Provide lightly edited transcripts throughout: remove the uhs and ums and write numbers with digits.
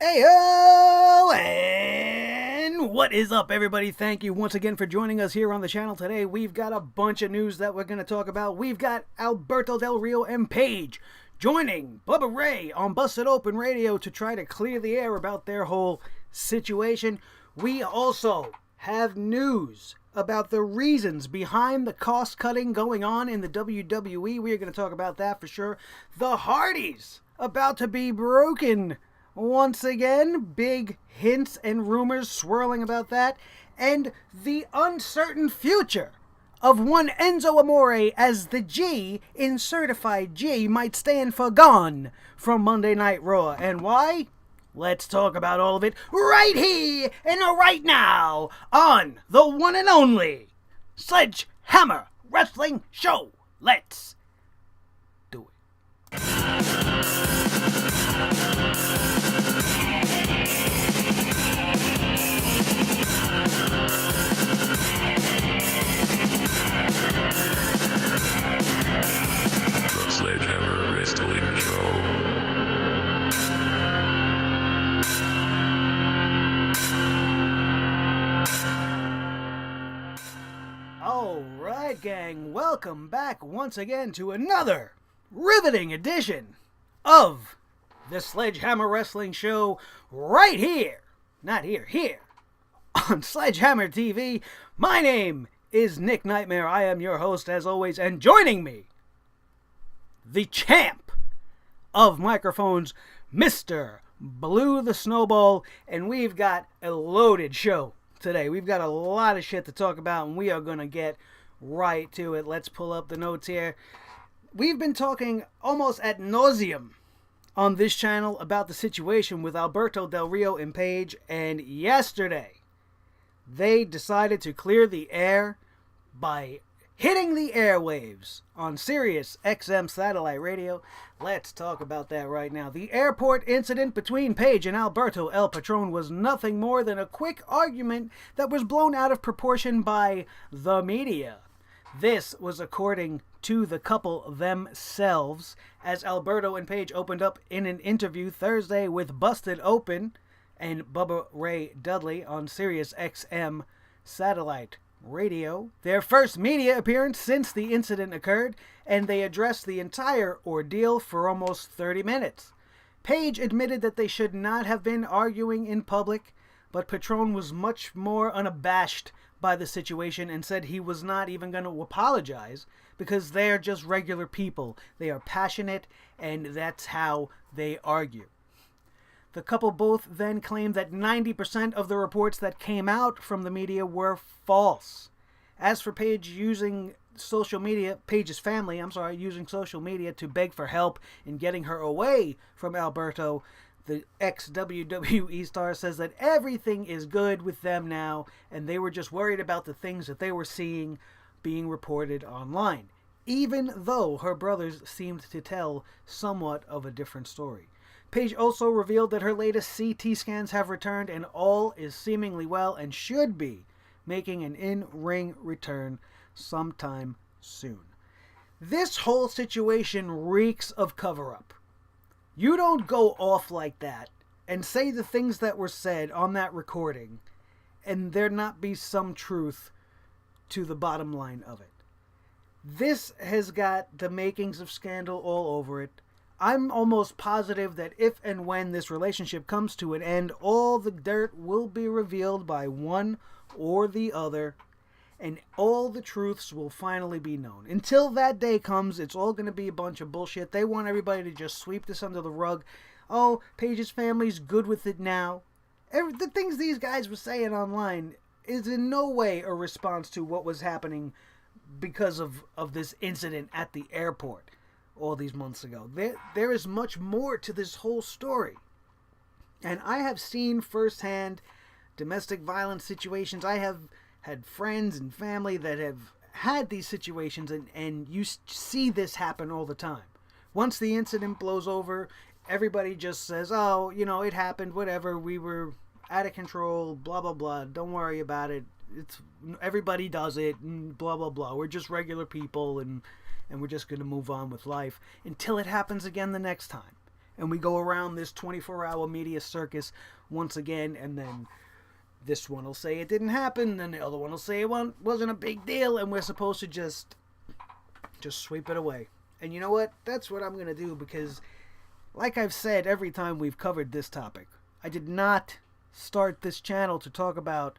Heyo! And what is up, everybody? Thank you once again for joining us here on the channel today. We've got a bunch of news that we're going to talk about. We've got Alberto Del Rio and Paige joining Bubba Ray on Busted Open Radio to try to clear the air about their whole situation. We also have news about the reasons behind the cost-cutting going on in the WWE. We are going to talk about that for sure. The Hardys about to be broken once again, big hints and rumors swirling about that, and the uncertain future of one Enzo Amore as the G in Certified G might stand for gone from Monday Night Raw. And why? Let's talk about all of it right here and right now on the one and only Sledgehammer Wrestling Show. Let's do it. The Sledgehammer Wrestling Show. Alright, gang, welcome back once again to another riveting edition of the Sledgehammer Wrestling Show right here. Not here, here on Sledgehammer TV. My name is Nick Nightmare. I am your host as always, and joining me, the champ of microphones, Mr. Blue the Snowball, and we've got a loaded show today. We've got a lot of shit to talk about, and we are going to get right to it. Let's pull up the notes here. We've been talking almost ad nauseum on this channel about the situation with Alberto Del Rio and Paige, and yesterday they decided to clear the air by hitting the airwaves on Sirius XM satellite radio. Let's talk about that right now. The airport incident between Paige and Alberto El Patron was nothing more than a quick argument that was blown out of proportion by the media. This was according to the couple themselves, as Alberto and Paige opened up in an interview Thursday with Busted Open and Bubba Ray Dudley on Sirius XM satellite radio, their first media appearance since the incident occurred, and they addressed the entire ordeal for almost 30 minutes. Paige admitted that they should not have been arguing in public, but Patron was much more unabashed by the situation and said he was not even going to apologize because they're just regular people. They are passionate, and that's how they argue. The couple both then claimed that 90% of the reports that came out from the media were false. As for Paige using social media, Paige's family, using social media to beg for help in getting her away from Alberto, the ex-WWE star says that everything is good with them now, and they were just worried about the things that they were seeing being reported online, even though her brothers seemed to tell somewhat of a different story. Paige also revealed that her latest CT scans have returned and all is seemingly well and should be making an in-ring return sometime soon. This whole situation reeks of cover-up. You don't go off like that and say the things that were said on that recording and there not be some truth to the bottom line of it. This has got the makings of scandal all over it. I'm almost positive that if and when this relationship comes to an end, all the dirt will be revealed by one or the other, and all the truths will finally be known. Until that day comes, it's all going to be a bunch of bullshit. They want everybody to just sweep this under the rug. Oh, Paige's family's good with it now. The things these guys were saying online is in no way a response to what was happening because of this incident at the airport all these months ago. There is much more to this whole story. And I have seen firsthand domestic violence situations. I have had friends and family that have had these situations, and you see this happen all the time. Once the incident blows over, everybody just says, oh, you know, it happened, whatever, we were out of control, blah, blah, blah, don't worry about it. Everybody does it, and blah, blah, blah. We're just regular people, and we're just going to move on with life until it happens again the next time. And we go around this 24-hour media circus once again, and then this one will say it didn't happen, then the other one will say it wasn't a big deal, and we're supposed to just sweep it away. And you know what? That's what I'm going to do, because like I've said every time we've covered this topic, I did not start this channel to talk about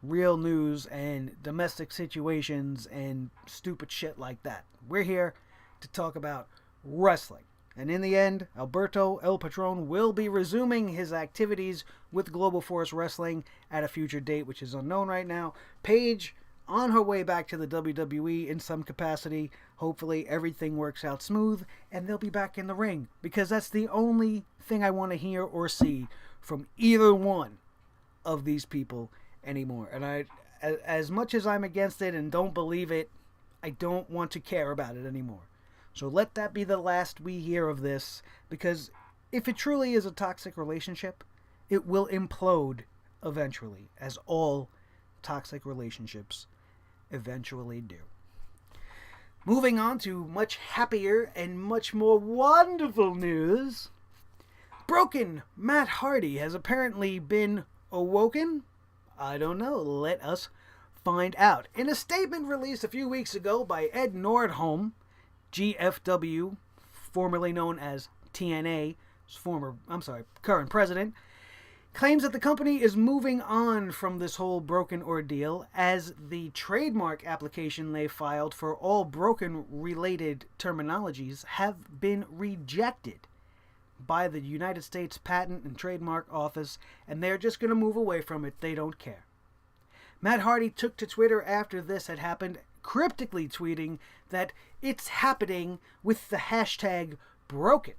real news and domestic situations and stupid shit like that. We're here to talk about wrestling. And in the end, Alberto El Patron will be resuming his activities with Global Force Wrestling at a future date, which is unknown right now. Paige on her way back to the WWE in some capacity. Hopefully everything works out smooth and they'll be back in the ring, because that's the only thing I want to hear or see from either one of these people anymore. And as much as I'm against it and don't believe it, I don't want to care about it anymore. So let that be the last we hear of this, because if it truly is a toxic relationship, it will implode eventually, as all toxic relationships eventually do. Moving on to much happier and much more wonderful news. Broken Matt Hardy has apparently been awoken. I don't know. Let us find out. In a statement released a few weeks ago by Ed Nordholm, GFW, formerly known as TNA, current president, claims that the company is moving on from this whole Broken ordeal, as the trademark application they filed for all Broken-related terminologies have been rejected by the United States Patent and Trademark Office, and they're just going to move away from it. They don't care. Matt Hardy took to Twitter after this had happened, cryptically tweeting that it's happening with the hashtag Broken.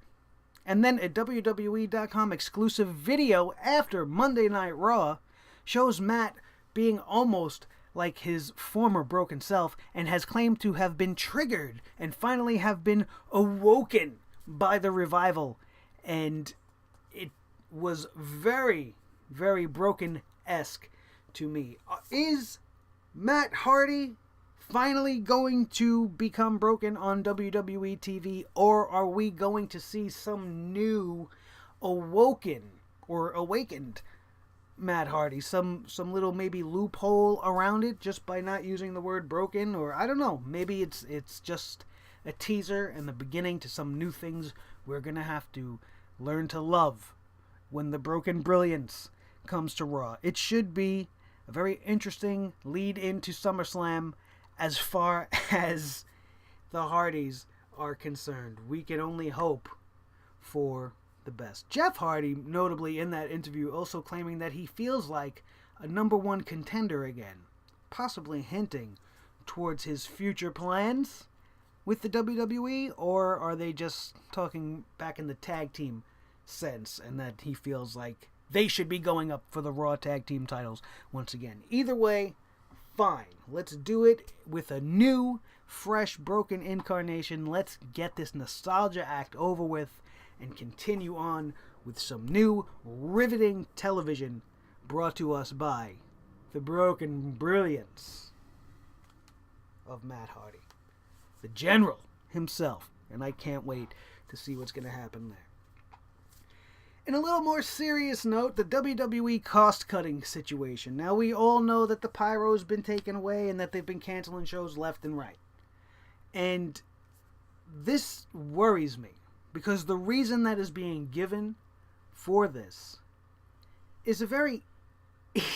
And then a WWE.com exclusive video after Monday Night Raw shows Matt being almost like his former Broken self, and has claimed to have been triggered and finally have been awoken by the revival. And it was very, very Broken-esque to me. Is Matt Hardy finally going to become Broken on WWE TV, or are we going to see some new awoken or awakened Matt Hardy? Some little maybe loophole around it just by not using the word Broken, or I don't know. Maybe it's just a teaser and the beginning to some new things we're going to have to learn to love when the Broken Brilliance comes to Raw. It should be a very interesting lead into SummerSlam as far as the Hardys are concerned. We can only hope for the best. Jeff Hardy, notably in that interview, also claiming that he feels like a number one contender again, possibly hinting towards his future plans with the WWE, or are they just talking back in the tag team sense, and that he feels like they should be going up for the Raw tag team titles once again? Either way, fine. Let's do it with a new, fresh, Broken incarnation. Let's get this nostalgia act over with and continue on with some new, riveting television brought to us by the Broken Brilliance of Matt Hardy, the General himself. And I can't wait to see what's going to happen there. In a little more serious note, the WWE cost-cutting situation. Now, we all know that the pyro's been taken away and that they've been canceling shows left and right. And this worries me, because the reason that is being given for this is a very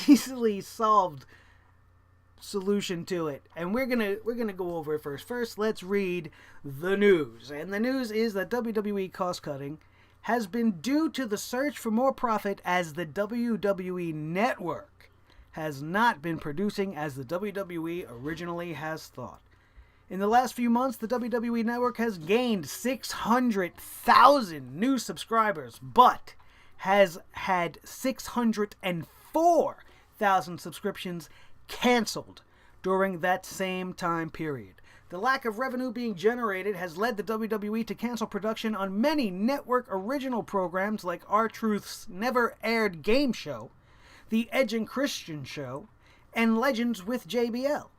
easily solved solution to it, and we're gonna go over it first. First, let's read the news. And the news is that WWE cost-cutting has been due to the search for more profit, as the WWE Network has not been producing as the WWE originally has thought. In the last few months, the WWE Network has gained 600,000 new subscribers, but has had 604,000 subscriptions canceled during that same time period. The lack of revenue being generated has led the WWE to cancel production on many network original programs like R-Truth's never-aired game show, The Edge and Christian Show, and Legends with JBL.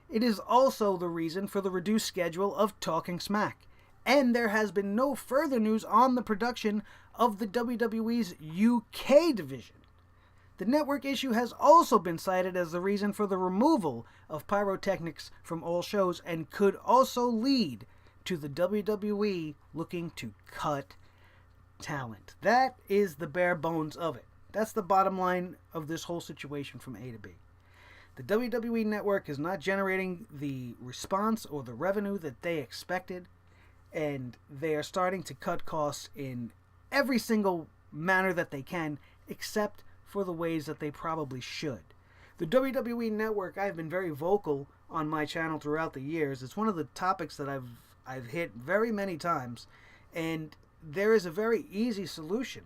It is also the reason for the reduced schedule of Talking Smack, And there has been no further news on the production of the WWE's UK division. The network issue has also been cited as the reason for the removal of pyrotechnics from all shows and could also lead to the WWE looking to cut talent. That is the bare bones of it. That's the bottom line of this whole situation from A to B. The WWE network is not generating the response or the revenue that they expected, and they are starting to cut costs in every single manner that they can, except for the ways that they probably should. The WWE network, I've been very vocal on my channel throughout the years. It's one of the topics that I've hit very many times, and there is a very easy solution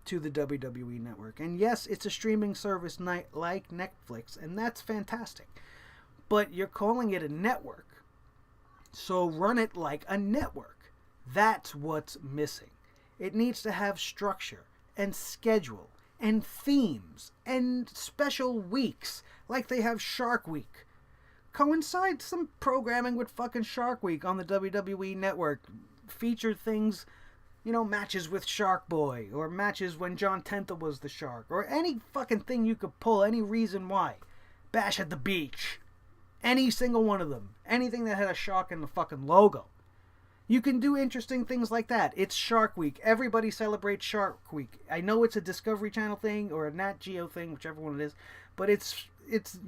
to the WWE network. And yes, it's a streaming service like Netflix, and that's fantastic. But you're calling it a network, so run it like a network. That's what's missing. It needs to have structure and schedule and themes and special weeks, like they have Shark Week. Coincide some programming with fucking Shark Week on the WWE network. Feature things, matches with Shark Boy, or matches when John Tenta was the Shark, or any fucking thing you could pull, any reason why. Bash at the Beach. Any single one of them. Anything that had a shark in the fucking logo. You can do interesting things like that. It's Shark Week. Everybody celebrates Shark Week. I know it's a Discovery Channel thing or a Nat Geo thing, whichever one it is, but it's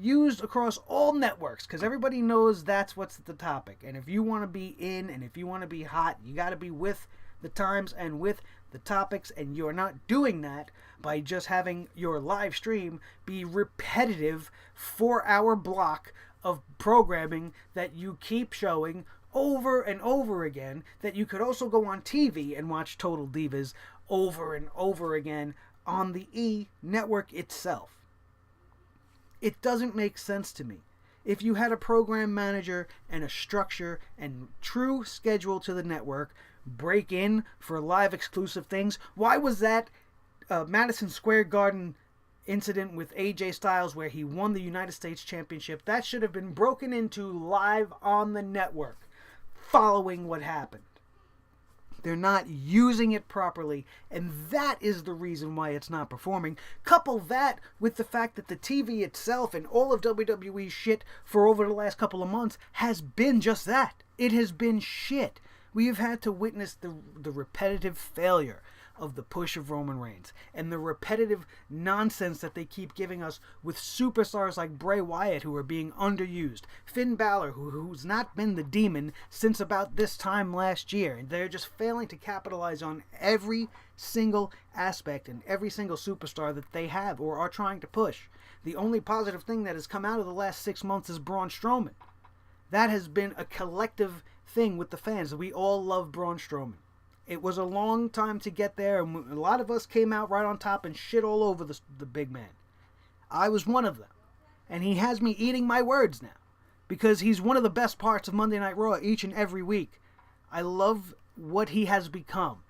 used across all networks because everybody knows that's what's the topic. And if you want to be in and if you want to be hot, you got to be with the times and with the topics, and you're not doing that by just having your live stream be repetitive 4-hour block of programming that you keep showing over and over again, that you could also go on TV and watch Total Divas over and over again on the E network itself. It doesn't make sense to me. If you had a program manager and a structure and true schedule to the network, break in for live exclusive things, why was that Madison Square Garden incident with AJ Styles where he won the United States Championship? That should have been broken into live on the network following what happened. They're not using it properly, and that is the reason why it's not performing. Couple that with the fact that the TV itself and all of WWE's shit for over the last couple of months has been just that. It has been shit. We have had to witness the repetitive failure of the push of Roman Reigns and the repetitive nonsense that they keep giving us with superstars like Bray Wyatt who are being underused, Finn Balor who's not been the demon since about this time last year, and they're just failing to capitalize on every single aspect and every single superstar that they have or are trying to push. The only positive thing that has come out of the last 6 months is Braun Strowman. That has been a collective thing with the fans. We all love Braun Strowman. It was a long time to get there, and a lot of us came out right on top and shit all over the big man. I was one of them. And he has me eating my words now, because he's one of the best parts of Monday Night Raw each and every week. I love what he has become.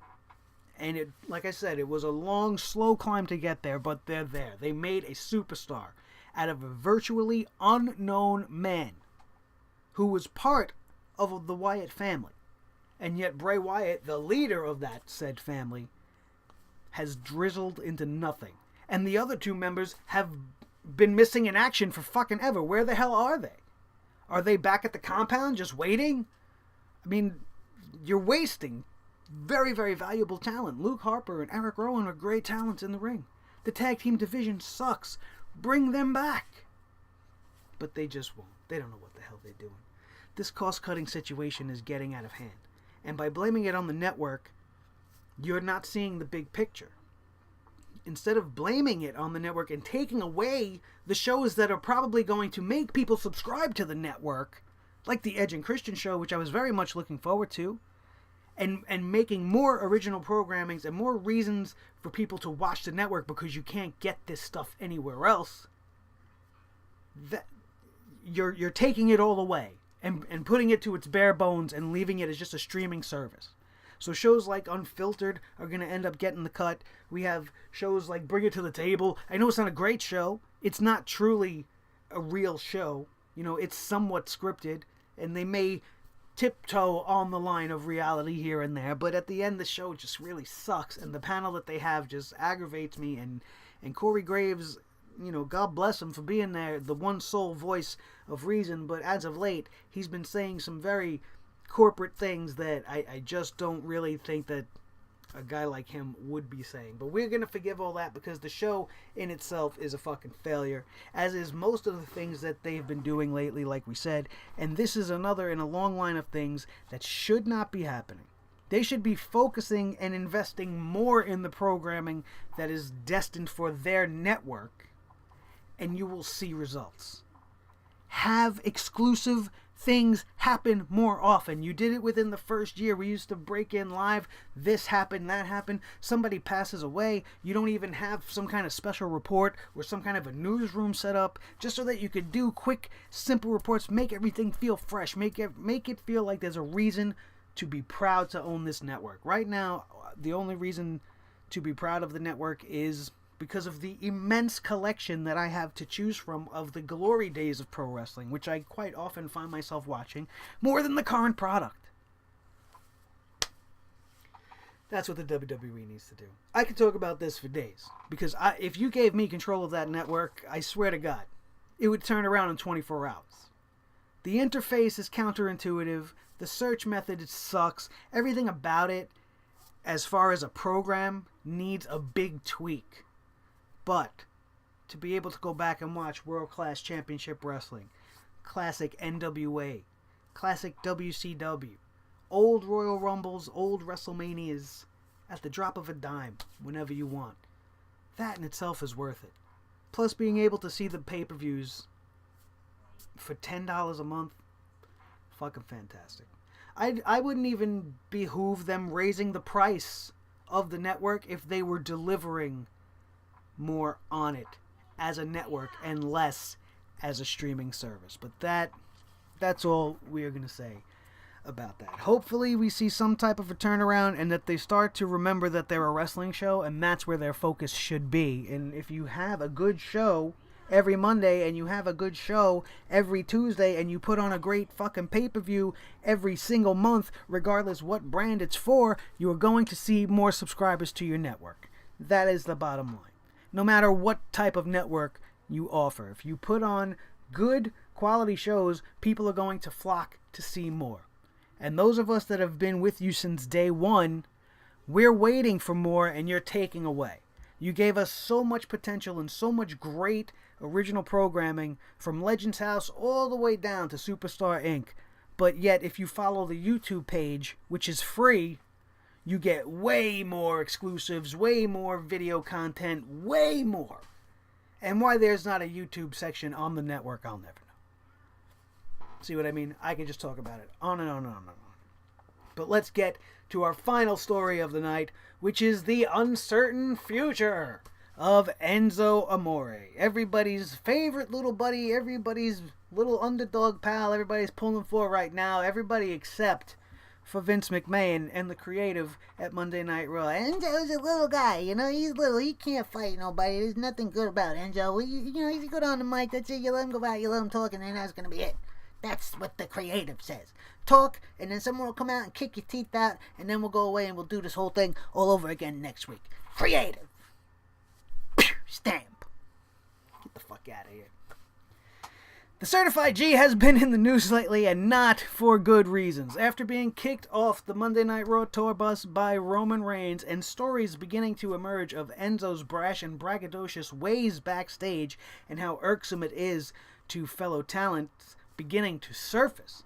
And it, like I said, it was a long, slow climb to get there, but they're there. They made a superstar out of a virtually unknown man who was part of the Wyatt family. And yet Bray Wyatt, the leader of that said family, has drizzled into nothing. And the other two members have been missing in action for fucking ever. Where the hell are they? Are they back at the compound just waiting? I mean, you're wasting very, very valuable talent. Luke Harper and Eric Rowan are great talents in the ring. The tag team division sucks. Bring them back. But they just won't. They don't know what the hell they're doing. This cost-cutting situation is getting out of hand. And by blaming it on the network, you're not seeing the big picture. Instead of blaming it on the network and taking away the shows that are probably going to make people subscribe to the network, like the Edge and Christian show, which I was very much looking forward to, and making more original programmings and more reasons for people to watch the network because you can't get this stuff anywhere else, that you're taking it all away. And putting it to its bare bones and leaving it as just a streaming service. So shows like Unfiltered are going to end up getting the cut. We have shows like Bring It to the Table. I know it's not a great show. It's not truly a real show. It's somewhat scripted. And they may tiptoe on the line of reality here and there, but at the end the show just really sucks, and the panel that they have just aggravates me, and Corey Graves, God bless him for being there, the one sole voice of reason, but as of late, he's been saying some very corporate things that I just don't really think that a guy like him would be saying. But we're going to forgive all that because the show in itself is a fucking failure, as is most of the things that they've been doing lately, like we said. And this is another in a long line of things that should not be happening. They should be focusing and investing more in the programming that is destined for their network, and you will see results. Have exclusive things happen more often. You did it within the first year. We used to break in live. This happened, that happened. Somebody passes away. You don't even have some kind of special report or some kind of a newsroom set up just so that you could do quick, simple reports. Make everything feel fresh. Make it feel like there's a reason to be proud to own this network. Right now, the only reason to be proud of the network is because of the immense collection that I have to choose from of the glory days of pro wrestling, which I quite often find myself watching more than the current product. That's what the WWE needs to do. I could talk about this for days, because if you gave me control of that network, I swear to God, it would turn around in 24 hours. The interface is counterintuitive, the search method sucks, everything about it, as far as a program, needs a big tweak. But to be able to go back and watch World Class Championship Wrestling, classic NWA, classic WCW, old Royal Rumbles, old WrestleManias, at the drop of a dime, whenever you want, that in itself is worth it. Plus being able to see the pay-per-views for $10 a month, fucking fantastic. I wouldn't even behoove them raising the price of the network if they were delivering more on it as a network and less as a streaming service. But that's all we are going to say about that. Hopefully we see some type of a turnaround and that they start to remember that they're a wrestling show, and that's where their focus should be. And if you have a good show every Monday and you have a good show every Tuesday and you put on a great fucking pay-per-view every single month, regardless what brand it's for, you are going to see more subscribers to your network. That is the bottom line. No matter what type of network you offer. If you put on good quality shows, people are going to flock to see more. And those of us that have been with you since day one, we're waiting for more and you're taking away. You gave us so much potential and so much great original programming from Legends House all the way down to Superstar Inc. But yet if you follow the YouTube page, which is free, you get way more exclusives, way more video content, way more. And why there's not a YouTube section on the network, I'll never know. See what I mean? I can just talk about it on and on and on and on. But let's get to our final story of the night, which is the uncertain future of Enzo Amore. Everybody's favorite little buddy, everybody's little underdog pal, everybody's pulling for right now, everybody except for Vince McMahon and the creative at Monday Night Raw. Enzo's a little guy, he's little, he can't fight nobody, there's nothing good about Enzo. He's good on the mic, that's it, you let him go out, you let him talk, and then that's gonna be it. That's what the creative says. Talk, and then someone will come out and kick your teeth out, and then we'll go away and we'll do this whole thing all over again next week. Creative. Stamp. Get the fuck out of here. The Certified G has been in the news lately, and not for good reasons. After being kicked off the Monday Night Raw tour bus by Roman Reigns, and stories beginning to emerge of Enzo's brash and braggadocious ways backstage, and how irksome it is to fellow talents beginning to surface,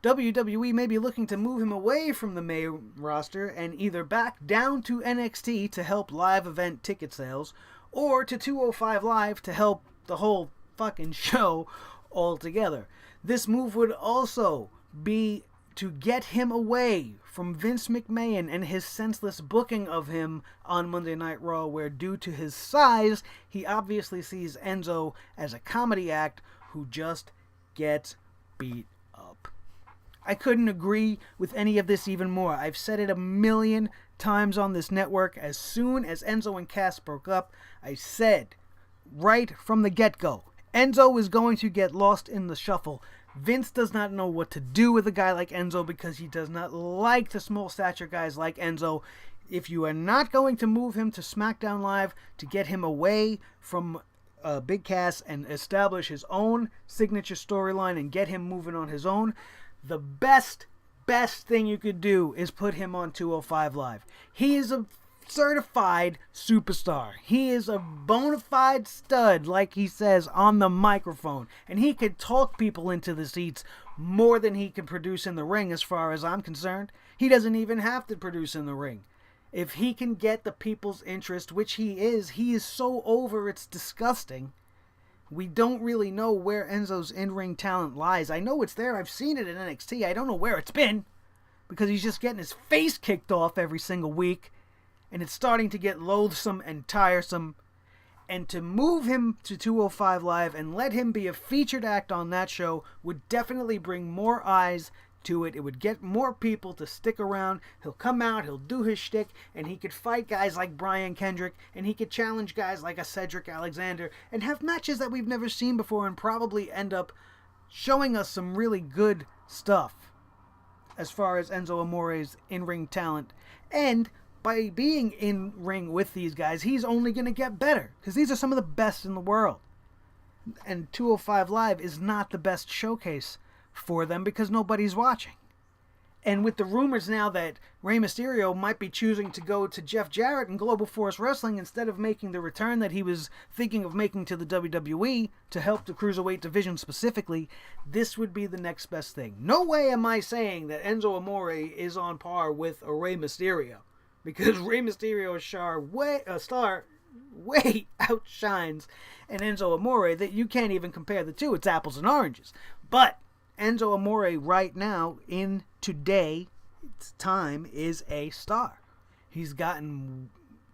WWE may be looking to move him away from the main roster and either back down to NXT to help live event ticket sales, or to 205 Live to help the whole fucking show altogether. This move would also be to get him away from Vince McMahon and his senseless booking of him on Monday Night Raw, where due to his size, he obviously sees Enzo as a comedy act who just gets beat up. I couldn't agree with any of this even more. I've said it a million times on this network. As soon as Enzo and Cass broke up, I said right from the get-go, Enzo is going to get lost in the shuffle Vince does not know what to do with a guy like Enzo because he does not like the small stature guys like Enzo. If you are not going to move him to SmackDown Live to get him away from Big Cass and establish his own signature storyline and get him moving on his own, the best thing you could do is put him on 205 Live. He is a certified superstar. He is a bona fide stud, like he says on the microphone. And he could talk people into the seats more than he can produce in the ring, as far as I'm concerned. He doesn't even have to produce in the ring. If he can get the people's interest, which he is so over it's disgusting. We don't really know where Enzo's in-ring talent lies. I know it's there. I've seen it in NXT. I don't know where it's been because he's just getting his face kicked off every single week. And it's starting to get loathsome and tiresome. And to move him to 205 Live and let him be a featured act on that show would definitely bring more eyes to it. It would get more people to stick around. He'll come out, he'll do his shtick, and he could fight guys like Brian Kendrick, and he could challenge guys like a Cedric Alexander, and have matches that we've never seen before and probably end up showing us some really good stuff as far as Enzo Amore's in-ring talent. And by being in ring with these guys, he's only going to get better because these are some of the best in the world. And 205 Live is not the best showcase for them because nobody's watching. And with the rumors now that Rey Mysterio might be choosing to go to Jeff Jarrett in Global Force Wrestling instead of making the return that he was thinking of making to the WWE to help the Cruiserweight division specifically, this would be the next best thing. No way am I saying that Enzo Amore is on par with a Rey Mysterio, because Rey Mysterio's star way outshines an Enzo Amore that you can't even compare the two. It's apples and oranges. But Enzo Amore right now, in today's time, is a star. He's gotten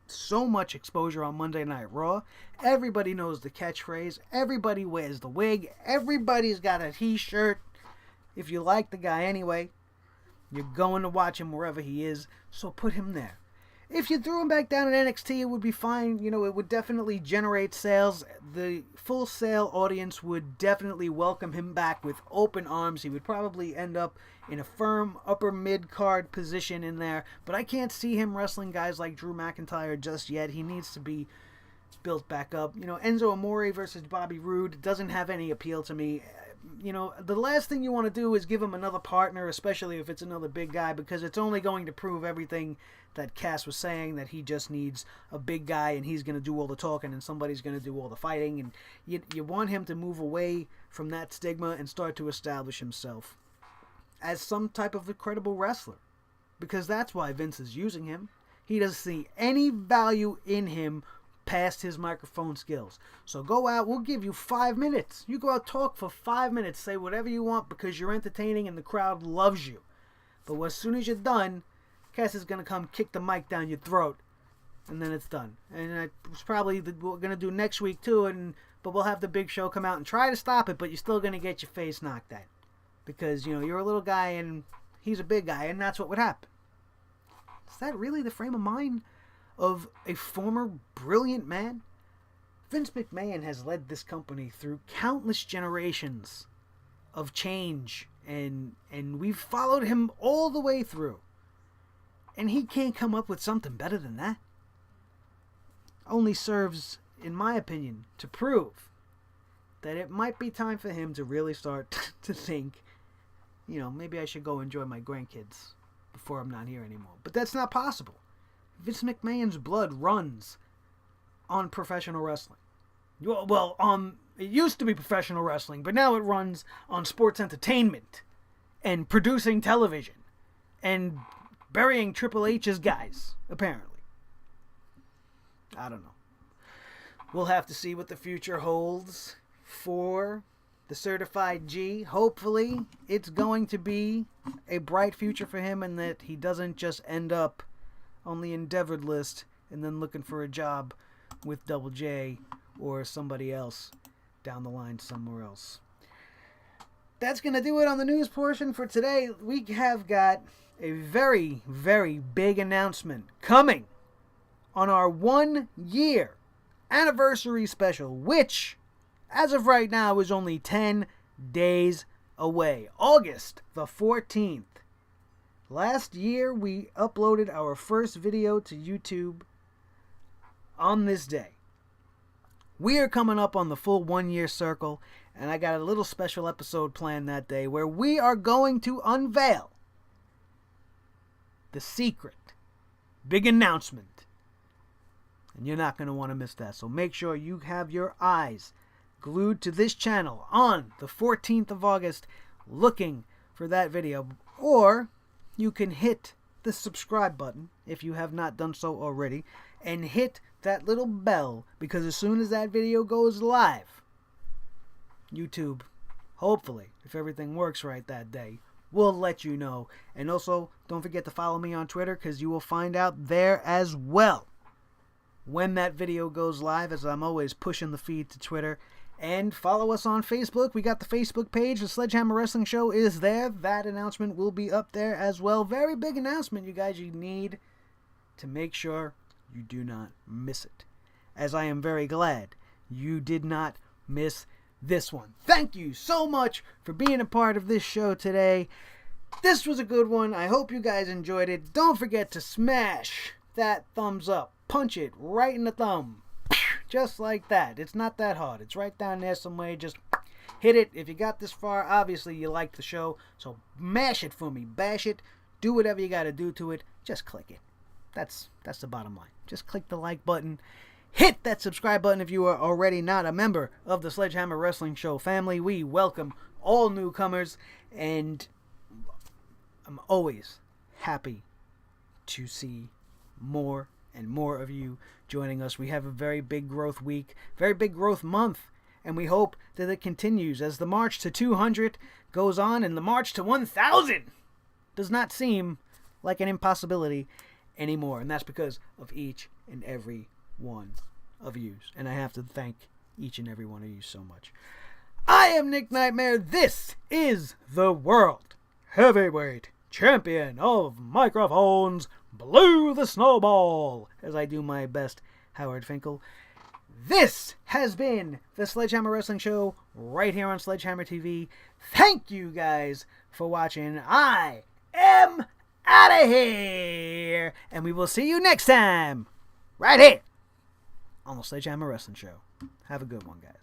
so much exposure on Monday Night Raw. Everybody knows the catchphrase. Everybody wears the wig. Everybody's got a t-shirt. If you like the guy anyway, you're going to watch him wherever he is, so put him there. If you threw him back down at NXT, it would be fine. You know, it would definitely generate sales. The Full Sail audience would definitely welcome him back with open arms. He would probably end up in a firm upper mid-card position in there. But I can't see him wrestling guys like Drew McIntyre just yet. He needs to be built back up. You know, Enzo Amore versus Bobby Roode doesn't have any appeal to me. You know, the last thing you want to do is give him another partner, especially if it's another big guy, because it's only going to prove everything that Cass was saying, that he just needs a big guy and he's going to do all the talking and somebody's going to do all the fighting. And you want him to move away from that stigma and start to establish himself as some type of a credible wrestler, because that's why Vince is using him. He doesn't see any value in him past his microphone skills. So go out, we'll give you 5 minutes. You go out, talk for 5 minutes, say whatever you want because you're entertaining and the crowd loves you. But as soon as you're done, Cass is going to come kick the mic down your throat, and then it's done. And it's probably what we're going to do next week too, but we'll have the Big Show come out and try to stop it, but you're still going to get your face knocked at. Because, you know, you're a little guy and he's a big guy, and that's what would happen. Is that really the frame of mind of a former brilliant man? Vince McMahon has led this company through countless generations of change, and we've followed him all the way through. And he can't come up with something better than that. Only serves, in my opinion, to prove that it might be time for him to really start to think, you know, maybe I should go enjoy my grandkids before I'm not here anymore. But that's not possible. Vince McMahon's blood runs on professional wrestling. Well, it used to be professional wrestling, but now it runs on sports entertainment and producing television and burying Triple H's guys, apparently. I don't know. We'll have to see what the future holds for the Certified G. Hopefully, it's going to be a bright future for him and that he doesn't just end up on the endeavored list and then looking for a job with Double J or somebody else down the line somewhere else. That's going to do it on the news portion for today. We have got a very, very big announcement coming on our 1-year anniversary special, which, as of right now, is only 10 days away. August the 14th. Last year, we uploaded our first video to YouTube on this day. We are coming up on the full 1 year circle, and I got a little special episode planned that day where we are going to unveil the secret, big announcement. And you're not going to want to miss that. So make sure you have your eyes glued to this channel on the 14th of August looking for that video. Or you can hit the subscribe button if you have not done so already, and hit that little bell, because as soon as that video goes live, YouTube, hopefully, if everything works right that day, will let you know. And also, don't forget to follow me on Twitter, because you will find out there as well when that video goes live, as I'm always pushing the feed to Twitter. And follow us on Facebook. We got the Facebook page. The Sledgehammer Wrestling Show is there. That announcement will be up there as well. Very big announcement, you guys. You need to make sure you do not miss it, as I am very glad you did not miss this one. Thank you so much for being a part of this show today. This was a good one. I hope you guys enjoyed it. Don't forget to smash that thumbs up. Punch it right in the thumb. Just like that. It's not that hard. It's right down there somewhere. Just hit it. If you got this far, obviously you like the show. So mash it for me. Bash it. Do whatever you got to do to it. Just click it. That's the bottom line. Just click the like button. Hit that subscribe button if you are already not a member of the Sledgehammer Wrestling Show family. We welcome all newcomers, and I'm always happy to see more and more of you joining us. We have a very big growth week, very big growth month, and we hope that it continues as the march to 200 goes on, and the march to 1,000 does not seem like an impossibility anymore. And that's because of each and every one of you. And I have to thank each and every one of you so much. I am Nick Nightmare. This is the World Heavyweight Champion of Microphones, Blue the Snowball, as I do my best Howard Finkel. This has been the Sledgehammer Wrestling Show right here on Sledgehammer TV. Thank you guys for watching. I am out of here, and we will see you next time right here on the Sledgehammer Wrestling Show. Have a good one, guys.